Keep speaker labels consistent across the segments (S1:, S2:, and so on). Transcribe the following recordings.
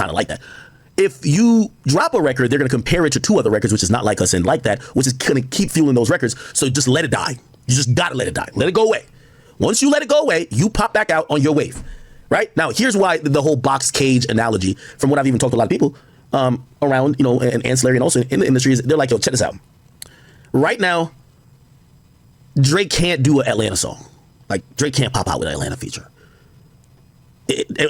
S1: kind of like that. If you drop a record, they're going to compare it to 2 other records, which is Not Like Us and Like That, which is going to keep fueling those records. So just let it die. You just got to let it die. Let it go away. Once you let it go away, you pop back out on your wave. Right? Now, here's why the whole box cage analogy, from what I've even talked to a lot of people around, and ancillary and also in the industry, is they're like, yo, check this out. Right now, Drake can't do an Atlanta song. Like, Drake can't pop out with an Atlanta feature.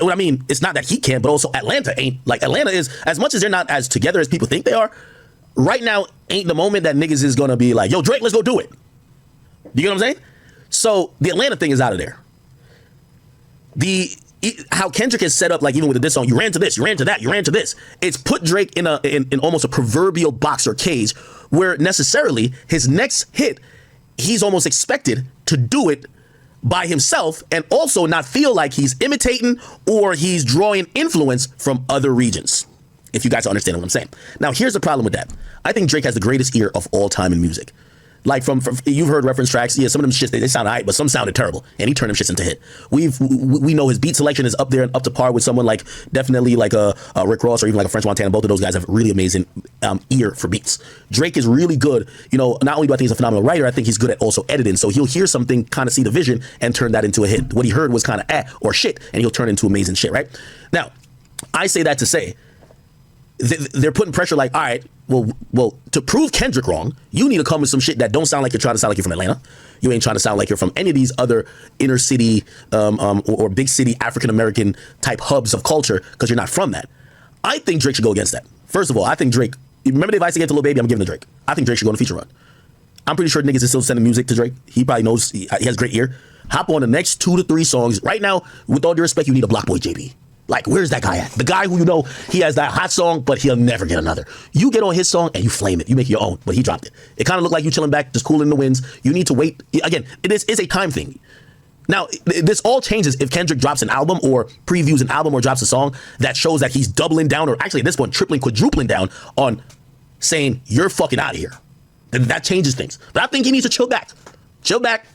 S1: What I mean, it's not that he can't, but also Atlanta ain't. Like, Atlanta is, as much as they're not as together as people think they are, right now ain't the moment that niggas is gonna be like, yo, Drake, let's go do it. You get what I'm saying? So the Atlanta thing is out of there. How Kendrick is set up, like even with this song, you ran to this, you ran to that, you ran to this. It's put Drake in almost a proverbial box or cage where necessarily his next hit, he's almost expected to do it by himself and also not feel like he's imitating or he's drawing influence from other regions. If you guys understand what I'm saying. Now, here's the problem with that. I think Drake has the greatest ear of all time in music. Like from you've heard reference tracks. Yeah, some of them shits, they sound alright, but some sounded terrible. And he turned them shits into hit. We know his beat selection is up there and up to par with someone like definitely like a Rick Ross or even like a French Montana. Both of those guys have really amazing ear for beats. Drake is really good. Not only do I think he's a phenomenal writer, I think he's good at also editing. So he'll hear something, kind of see the vision, and turn that into a hit. What he heard was kind of or shit, and he'll turn it into amazing shit, right? Now, I say that to say, they're putting pressure like, all right, well, to prove Kendrick wrong, you need to come with some shit that don't sound like you're trying to sound like you're from Atlanta. You ain't trying to sound like you're from any of these other inner city or big city African-American type hubs of culture because you're not from that. I think Drake should go against that. First of all, I think Drake, remember the advice I gave to Lil Baby? I'm giving to Drake. I think Drake should go on a feature run. I'm pretty sure niggas is still sending music to Drake. He probably knows he has great ear. Hop on the next 2 to 3 songs. Right now, with all due respect, you need a Block Boy JB. Like, where's that guy at? The guy who he has that hot song, but he'll never get another. You get on his song and you flame it. You make it your own, but he dropped it. It kind of looked like you chilling back, just cooling the winds. You need to wait. Again, it's a time thing. Now, this all changes if Kendrick drops an album or previews an album or drops a song that shows that he's doubling down, or actually at this point, tripling, quadrupling down on saying, you're fucking out of here. Then that changes things. But I think he needs to chill back. Chill back.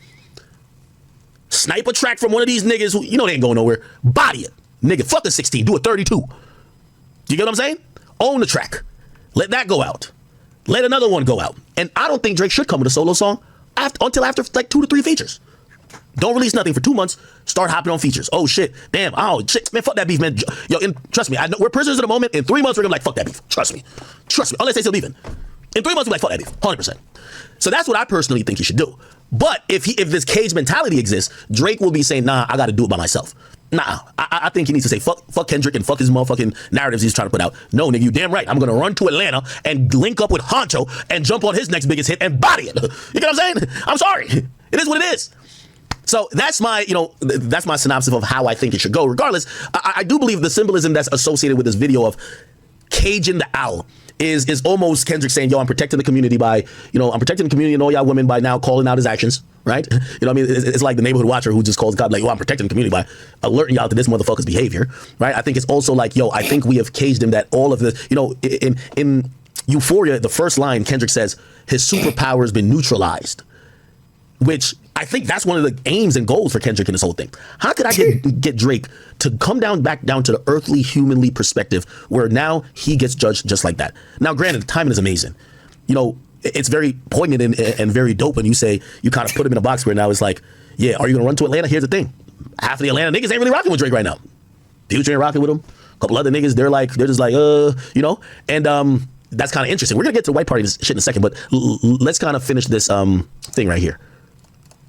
S1: Snipe a track from one of these niggas who, they ain't going nowhere. Body it. Nigga, fuck a 16, do a 32. You get what I'm saying? Own the track. Let that go out. Let another one go out. And I don't think Drake should come with a solo song until after like 2 to 3 features. Don't release nothing for 2 months. Start hopping on features. Oh shit. Damn. Oh shit. Man, fuck that beef, man. Yo, trust me. I know we're prisoners of the moment. In 3 months, we're gonna be like, fuck that beef. Trust me. Trust me. Unless they still leaving. In 3 months, we'll be like, fuck that beef. 100%. So that's what I personally think he should do. But if this cage mentality exists, Drake will be saying, nah, I gotta do it by myself. Nah, I think he needs to say fuck Kendrick and fuck his motherfucking narratives he's trying to put out. No, nigga, you damn right. I'm gonna run to Atlanta and link up with Honcho and jump on his next biggest hit and body it. You know what I'm saying? I'm sorry. It is what it is. So that's my synopsis of how I think it should go. Regardless, I do believe the symbolism that's associated with this video of caging the owl is almost Kendrick saying, yo, I'm protecting the community by, I'm protecting the community and all y'all women by now calling out his actions, right? You know what I mean? It's like the neighborhood watcher who just calls God like, yo, I'm protecting the community by alerting y'all to this motherfucker's behavior, right? I think it's also like, yo, I think we have caged him that all of the, in Euphoria, the first line, Kendrick says, his superpower has been neutralized, which I think that's one of the aims and goals for Kendrick in this whole thing. How could I get Drake to come back down to the earthly, humanly perspective where now he gets judged just like that? Now, granted, the timing is amazing. It's very poignant and very dope when you say, you kind of put him in a box where now it's like, yeah, are you going to run to Atlanta? Here's the thing. Half of the Atlanta niggas ain't really rocking with Drake right now. Future ain't rocking with him. A couple other niggas, they're just like, and that's kind of interesting. We're going to get to the white party shit in a second, but let's kind of finish this thing right here.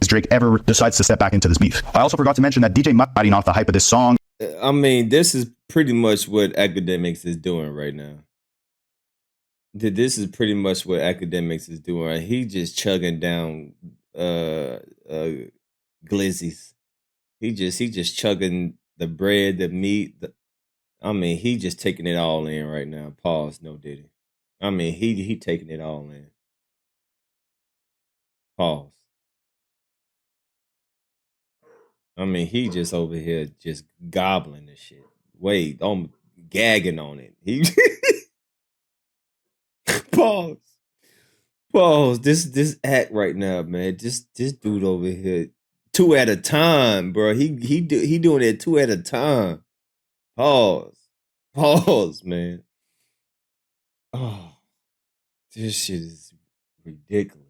S2: Drake ever decides to step back into this beef. I also forgot to mention that DJ Muddy biting off the hype of this song.
S3: I mean, this is pretty much what Akademiks is doing right now. This is pretty much what Akademiks is doing. Right? He just chugging down glizzies. He just chugging the bread, the meat. He just taking it all in right now. Pause. No Diddy. He taking it all in. Pause. He just over here just gobbling this shit. Wait, I'm gagging on it. He Pause. This act right now, man. This dude over here, 2 at a time, bro. He doing it 2 at a time. Pause. Pause, man. Oh, this shit is ridiculous.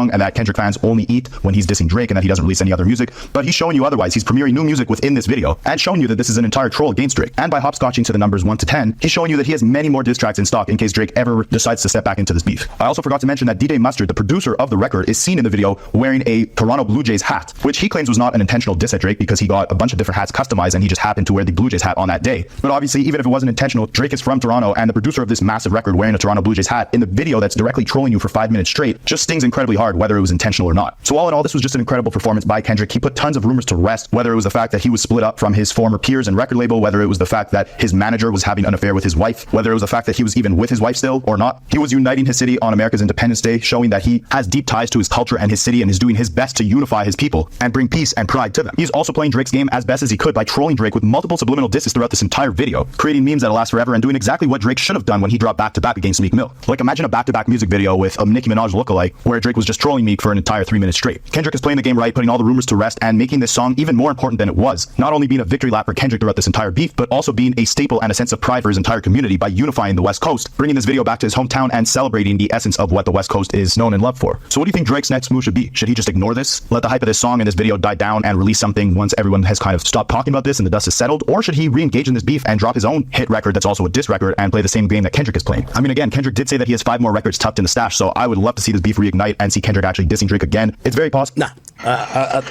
S2: And that Kendrick fans only eat when he's dissing Drake and that he doesn't release any other music, but he's showing you otherwise. He's premiering new music within this video and showing you that this is an entire troll against Drake. And by hopscotching to the numbers 1 to 10, he's showing you that he has many more diss tracks in stock in case Drake ever decides to step back into this beef. I also forgot to mention that DJ Mustard, the producer of the record, is seen in the video wearing a Toronto Blue Jays hat, which he claims was not an intentional diss at Drake because he got a bunch of different hats customized and he just happened to wear the Blue Jays hat on that day. But obviously, even if it wasn't intentional, Drake is from Toronto, and the producer of this massive record wearing a Toronto Blue Jays hat in the video that's directly trolling you for 5 minutes straight just stings incredibly hard, whether it was intentional or not. So all in all, this was just an incredible performance by Kendrick. He put tons of rumors to rest, whether it was the fact that he was split up from his former peers and record label, whether it was the fact that his manager was having an affair with his wife, whether it was the fact that he was even with his wife still or not. He was uniting his city on America's Independence Day, showing that he has deep ties to his culture and his city and is doing his best to unify his people and bring peace and pride to them. He's also playing Drake's game as best as he could by trolling Drake with multiple subliminal disses throughout this entire video, creating memes that'll last forever and doing exactly what Drake should have done when he dropped back-to-back against Meek Mill. Like, imagine a back-to-back music video with a Nicki Minaj lookalike where Drake was just trolling Meek for an entire 3 minutes straight. Kendrick is playing the game right, putting all the rumors to rest and making this song even more important than it was. Not only being a victory lap for Kendrick throughout this entire beef, but also being a staple and a sense of pride for his entire community by unifying the West Coast, bringing this video back to his hometown and celebrating the essence of what the West Coast is known and loved for. So what do you think Drake's next move should be? Should he just ignore this, let the hype of this song and this video die down and release something once everyone has kind of stopped talking about this and the dust is settled? Or should he re-engage in this beef and drop his own hit record that's also a diss record and play the same game that Kendrick is playing? I mean, again, Kendrick did say that he has 5 more records tucked in the stash, so I would love to see this beef reignite and see Kendrick actually dissing Drake again. It's very possible.
S1: I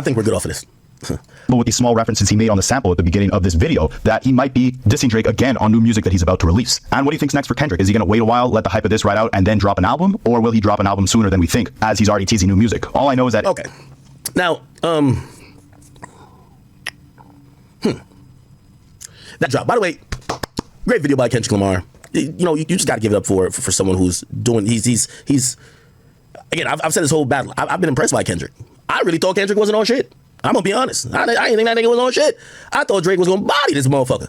S1: think we're good off of this.
S2: But with these small references he made on the sample at the beginning of this video, that he might be dissing Drake again on new music that he's about to release. And what do you think's next for Kendrick? Is he going to wait a while, let the hype of this ride out, and then drop an album? Or will he drop an album sooner than we think, as he's already teasing new music? All I know is that...
S1: Okay. Now, that drop. By the way, great video by Kendrick Lamar. You know, you just got to give it up for someone who's doing... He's again, I've said this whole battle. I've been impressed by Kendrick. I really thought Kendrick wasn't on shit. I'm gonna be honest. I didn't think that nigga was on shit. I thought Drake was gonna body this motherfucker.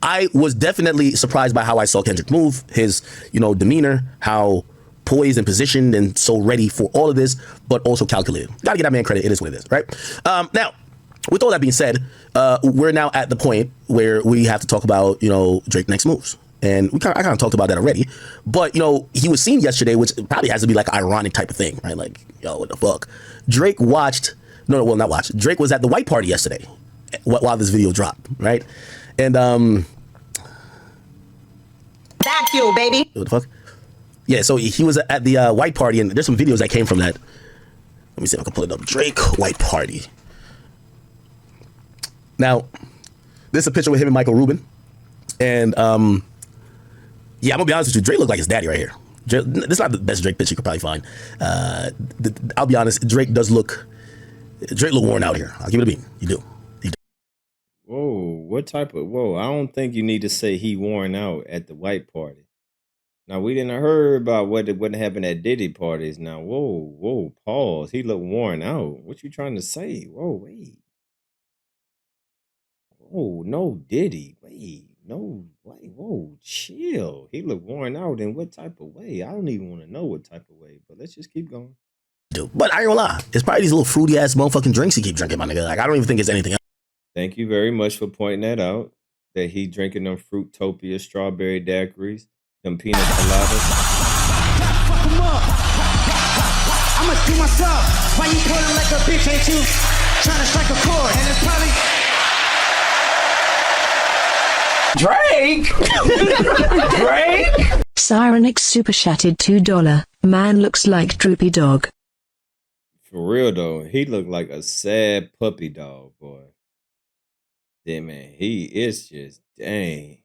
S1: I was definitely surprised by how I saw Kendrick move, his, demeanor, how poised and positioned and so ready for all of this, but also calculated. Gotta give that man credit. It is what it is, right? Now, with all that being said, we're now at the point where we have to talk about, Drake's next moves. And I kind of talked about that already, but he was seen yesterday, which probably has to be like an ironic type of thing, right? Like, what the fuck? Drake watched, not watched. Drake was at the white party yesterday while this video dropped, right? And
S4: Thank you, baby.
S1: what the fuck? Yeah, so he was at the white party, and there's some videos that came from that. Let me see if I can pull it up. Drake white party. Now, this is a picture with him and Michael Rubin, and yeah, I'm gonna be honest with you. Drake looked like his daddy right here. This is not the best Drake picture you could probably find. I'll be honest. Drake look worn out here. I'll give it a beat. You do.
S3: Whoa, what type of I don't think you need to say he worn out at the white party. Now we didn't heard about what happened at Diddy parties. Now, whoa, pause. He looked worn out. What you trying to say? Whoa, wait. Oh, no, Diddy. Wait, no, wait, whoa, chill. He looked worn out in what type of way? I don't even want to know what type of way, but let's just keep going.
S1: Do. But I ain't gonna lie. It's probably these little fruity ass motherfucking drinks he keep drinking, my nigga. Like, I don't even think it's anything else.
S3: Thank you very much for pointing that out. That he drinking them Fruitopia strawberry daiquiris, them pina coladas.
S5: Fuck 'em up. I'ma do myself. Why you pulling like a bitch? Ain't you trying to strike a chord? And it's probably Drake. Drake.
S6: Cyrenix super chatted $2. Man looks like droopy dog.
S3: For real though, he looked like a sad puppy dog, boy. Yeah, man, he is just dang.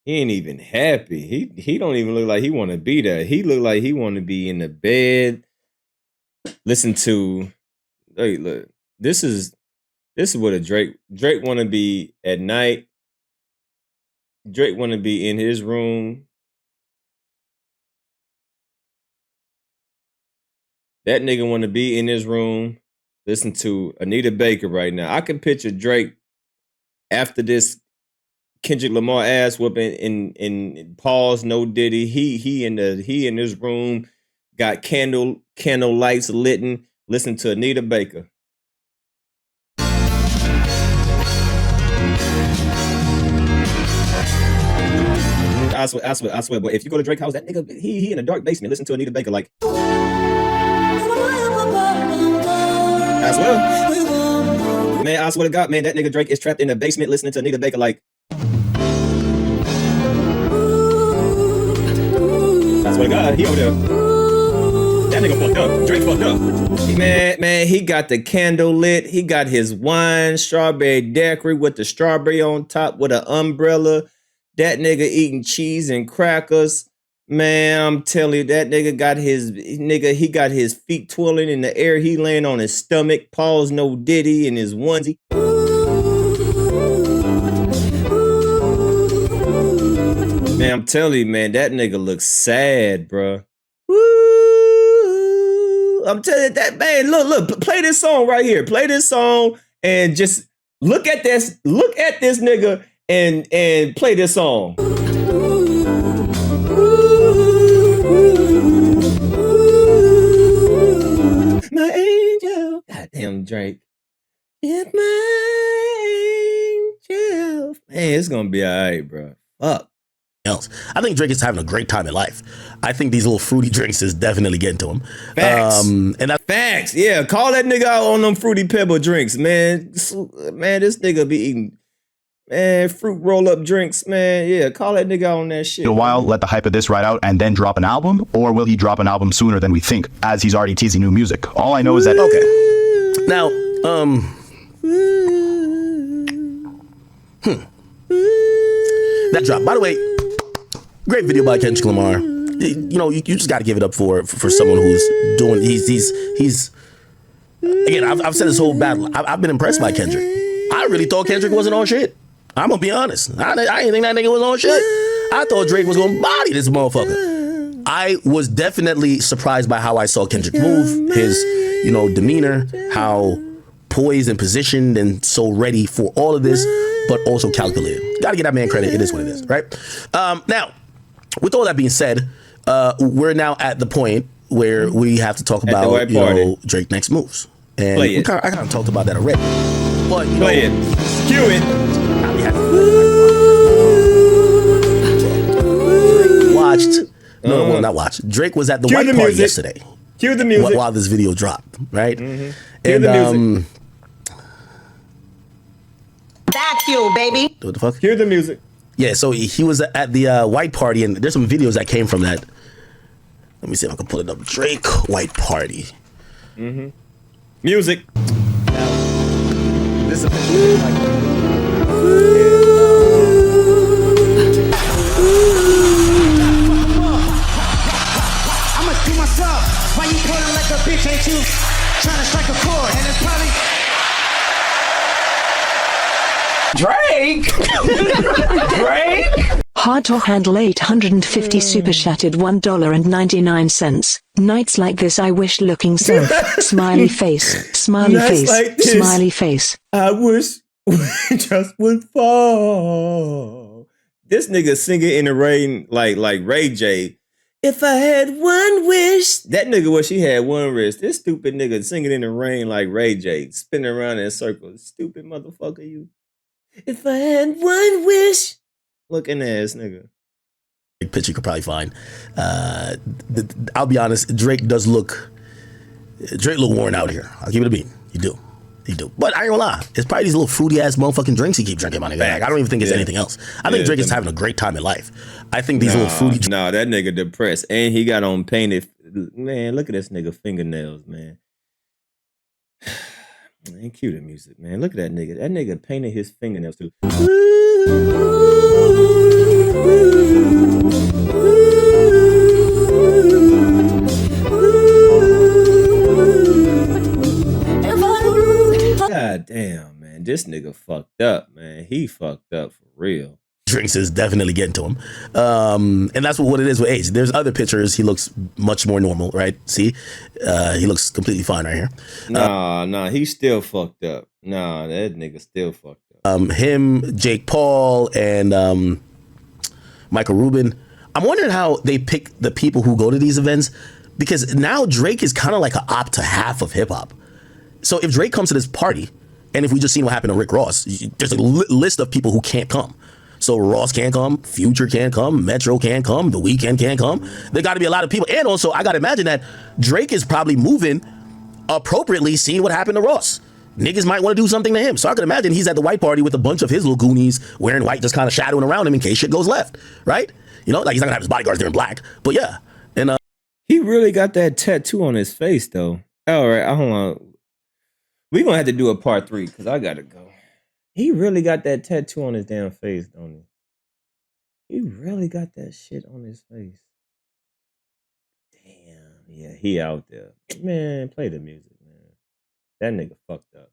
S3: He ain't even happy. He don't even look like he want to be there. He look like he want to be in the bed. Listen to, hey, look. This is what a Drake want to be at night. Drake want to be in his room. That nigga want to be in his room. Listen to Anita Baker right now. I can picture Drake after this Kendrick Lamar ass whooping in pause, no Diddy. He in his room, got candle lights lit, listen to Anita Baker. I swear. But if you go to Drake house, that nigga, he in a dark basement, listen to Anita Baker like. I swear. Man, I swear to God, man, that nigga Drake is trapped in the basement listening to Anita Baker like. I swear to God, he over there. That nigga fucked up. Drake fucked up. Man, he got the candle lit. He got his wine, strawberry daiquiri with the strawberry on top with an umbrella. That nigga eating cheese and crackers. Man, I'm telling you, that nigga got he got his feet twirling in the air. He laying on his stomach. Paul's no Diddy in his onesie. Man, I'm telling you, man, that nigga looks sad, bro. Woo! I'm telling you that, man. Look, play this song right here. Play this song and just look at this nigga and play this song. My angel, goddamn Drake. It's my angel. Man, it's gonna be alright, bro. Fuck.
S1: Else. I think Drake is having a great time in life. I think these little fruity drinks is definitely getting to him.
S3: Facts.
S1: And that's
S3: Facts. Yeah, call that nigga out on them Fruity Pebble drinks, man. Man, this nigga be eating, man, fruit roll-up drinks, man. Yeah, call that nigga out on that shit.
S2: A while, let the hype of this ride out, and then drop an album? Or will he drop an album sooner than we think, as he's already teasing new music? All I know is that...
S1: okay. Now, that drop. By the way, great video by Kendrick Lamar. You know, you just got to give it up for someone who's doing. He's again. I've said this whole battle. I've been impressed by Kendrick. I really thought Kendrick wasn't on shit. I'm gonna be honest. I didn't think that nigga was on shit. I thought Drake was gonna body this motherfucker. I was definitely surprised by how I saw Kendrick move, his demeanor, how poised and positioned and so ready for all of this, but also calculated. Got to give that man credit. It is what it is, right? Now, with all that being said, we're now at the point where we have to talk about Drake's next moves, and I kind of talked about that already. But
S3: play it, cue it.
S1: Not watched. Drake was at the White Party yesterday.
S3: Cue the music
S1: while this video dropped, right?
S3: Mm-hmm.
S1: And
S3: the music.
S4: Back you, baby.
S1: What the fuck?
S3: Cue the music.
S1: Yeah, so he was at the White Party, and there's some videos that came from that. Let me see if I can pull it up. Drake White Party.
S3: Mm-hmm. Music.
S7: This is
S5: I'ma do myself. Why you pulling like a bitch? Ain't you trying to strike a chord? And it's probably
S7: Drake.
S6: Hard to handle 850 super chatted $1.99. Nights like this I wish looking so. Smiley face, smiley
S3: Nights
S6: face,
S3: like this,
S6: smiley face.
S3: I wish we just would fall. This nigga singing in the rain like Ray J. If I had one wish. That nigga wish he had one wish. This stupid nigga singing in the rain like Ray J. Spinning around in circles. Stupid motherfucker, you. If I had one wish. Looking ass nigga.
S1: Picture you could probably find. I'll be honest, Drake look worn out here. I'll keep it a beat. You do. But I ain't gonna lie, it's probably these little fruity ass motherfucking drinks he keep drinking, my nigga. Like, I don't even think it's anything else. I think Drake is having a great time in life. I think these little fruity drinks.
S3: Nah, that nigga depressed. And he got on painted. Man, look at this nigga fingernails, man. Man, cue the music, man. Look at that nigga. That nigga painted his fingernails too. God damn, man. This nigga fucked up, man. He fucked up for real.
S1: Drinks is definitely getting to him. And that's what it is with age. There's other pictures. He looks much more normal, right? See? He looks completely fine right here.
S3: Nah, he's still fucked up. Nah, that nigga still fucked up.
S1: Him, Jake Paul, and Michael Rubin. I'm wondering how they pick the people who go to these events, because now Drake is kind of like an op to half of hip hop. So if Drake comes to this party, and if we just seen what happened to Rick Ross, there's a list of people who can't come. So Ross can't come, Future can't come, Metro can't come, The Weeknd can't come. There got to be a lot of people. And also, I got to imagine that Drake is probably moving appropriately, seeing what happened to Ross. Niggas might want to do something to him. So I could imagine he's at the white party with a bunch of his little goonies wearing white, just kind of shadowing around him in case shit goes left, right? You know, like he's not gonna have his bodyguards there in black, but yeah. And
S3: he really got that tattoo on his face, though. All right, hold on. We're gonna have to do a part 3 because I gotta go. He really got that tattoo on his damn face, don't he? He really got that shit on his face. Damn, yeah, he out there. Man, play the music, man. That nigga fucked up.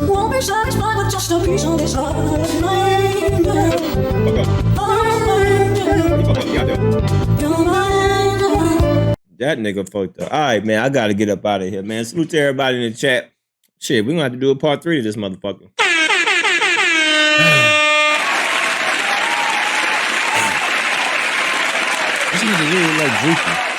S8: Won't be satisfied with just a piece of this heart.
S3: That nigga fucked up. All right, man, I gotta get up out of here, man. Salute to everybody in the chat. Shit, we're gonna have to do a part 3 to this motherfucker. This nigga really like Drake.